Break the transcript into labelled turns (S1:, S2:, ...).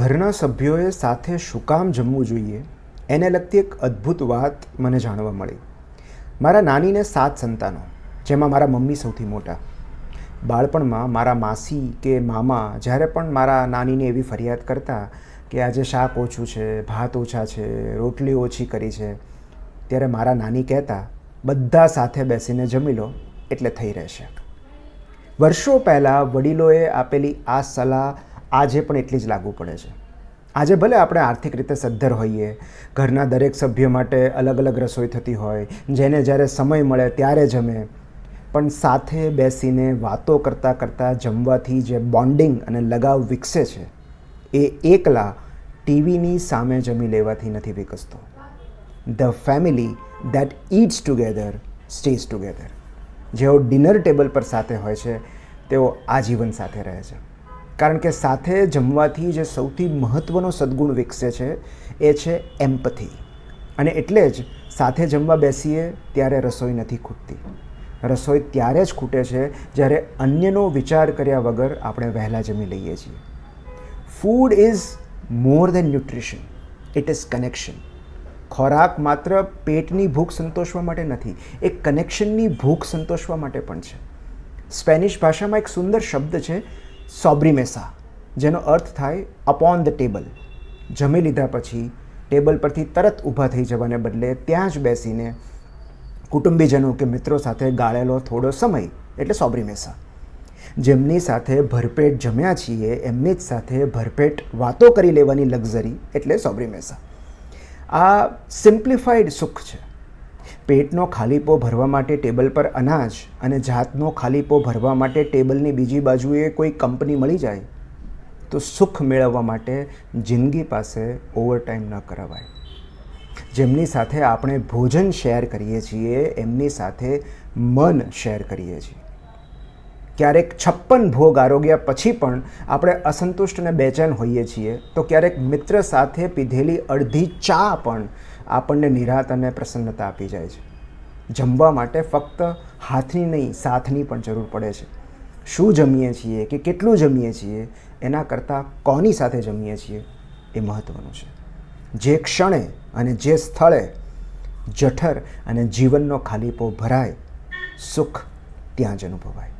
S1: ઘરના સભ્યોએ સાથે શું કામ જમવું જોઈએ એને લગતી એક અદ્ભુત વાત મને જાણવા મળી. મારા નાનીને 7 સંતાનો, જેમાં મારા મમ્મી સૌથી મોટા. બાળપણમાં મારા માસી કે મામા જ્યારે પણ મારા નાનીને એવી ફરિયાદ કરતા કે આજે શાક ઓછું છે, ભાત ઓછા છે, રોટલી ઓછી કરી છે, ત્યારે મારા નાની કહેતા બધા સાથે બેસીને જમી લો એટલે થઈ રહેશે. વર્ષો પહેલાં વડીલોએ આપેલી આ સલાહ આજે પણ એટલી જ લાગુ પડે છે. આજે ભલે આપણે આર્થિક રીતે સદ્ધર હોઈએ, ઘરના દરેક સભ્ય માટે અલગ અલગ રસોઈ થતી હોય, જેને જ્યારે સમય મળે ત્યારે જમે, પણ સાથે બેસીને વાતો કરતાં કરતાં જમવાથી જે બોન્ડિંગ અને લગાવ વિકસે છે એ એકલા ટીવીની સામે જમી લેવાથી નથી વિકસતો. The family that eats together stays together. જેઓ ડિનર ટેબલ પર સાથે હોય છે તેઓ આજીવન સાથે રહે છે. કારણ કે સાથે જમવાથી જે સૌથી મહત્ત્વનો સદ્ગુણ વિકસે છે એ છે એમ્પથી. અને એટલે જ સાથે જમવા બેસીએ ત્યારે રસોઈ નથી ખૂટતી. રસોઈ ત્યારે જ ખૂટે છે જ્યારે અન્યનો વિચાર કર્યા વગર આપણે વહેલા જમી લઈએ છીએ. Food is more than nutrition, it is connection. ખોરાક માત્ર પેટની ભૂખ સંતોષવા માટે નથી, એ કનેક્શનની ભૂખ સંતોષવા માટે પણ છે. સ્પેનિશ ભાષામાં એક સુંદર શબ્દ છે સોબ્રીમેસા, જેનો અર્થ થાય અપોન ધ ટેબલ. જમી લીધા પછી ટેબલ પરથી તરત ઊભા થઈ જવાને બદલે ત્યાં જ બેસીને કુટુંબીજનો કે મિત્રો સાથે ગાળેલો થોડો સમય એટલે સોબ્રીમેસા. જેમની સાથે ભરપેટ જમ્યા છીએ એમની જ સાથે ભરપેટ વાતો કરી લેવાની લક્ઝરી એટલે સોબ્રીમેસા. આ સિમ્પ્લિફાઈડ સુખ છે. પેટનો ખાલીપો ભરવા માટે ટેબલ પર અનાજ અને જાતનો ખાલીપો ભરવા માટે ટેબલની બીજી બાજુએ કોઈ કંપની મળી જાય તો સુખ મેળવવા માટે જિંદગી પાસે ઓવરટાઈમ ન કરાવાય. જેમની સાથે આપણે ભોજન શેર કરીએ છીએ એમની સાથે મન શેર કરીએ છીએ. ક્યારેક 56 ભોગ આરોગ્યા પછી પણ આપણે અસંતુષ્ટ અને બેચેન હોઈએ છીએ તો ક્યારેક મિત્ર સાથે પીધેલી અડધી ચા પણ આપણને નિરાંત અને પ્રસન્નતા આપી જાય છે. જમવા માટે ફક્ત હાથની નહીં સાથની પણ જરૂર પડે છે. શું જમીએ છીએ કે કેટલું જમીએ છીએ એના કરતાં કોની સાથે જમીએ છીએ એ મહત્ત્વનું છે. જે ક્ષણે અને જે સ્થળે જઠર અને જીવનનો ખાલીપો ભરાય, સુખ ત્યાં જ અનુભવાય.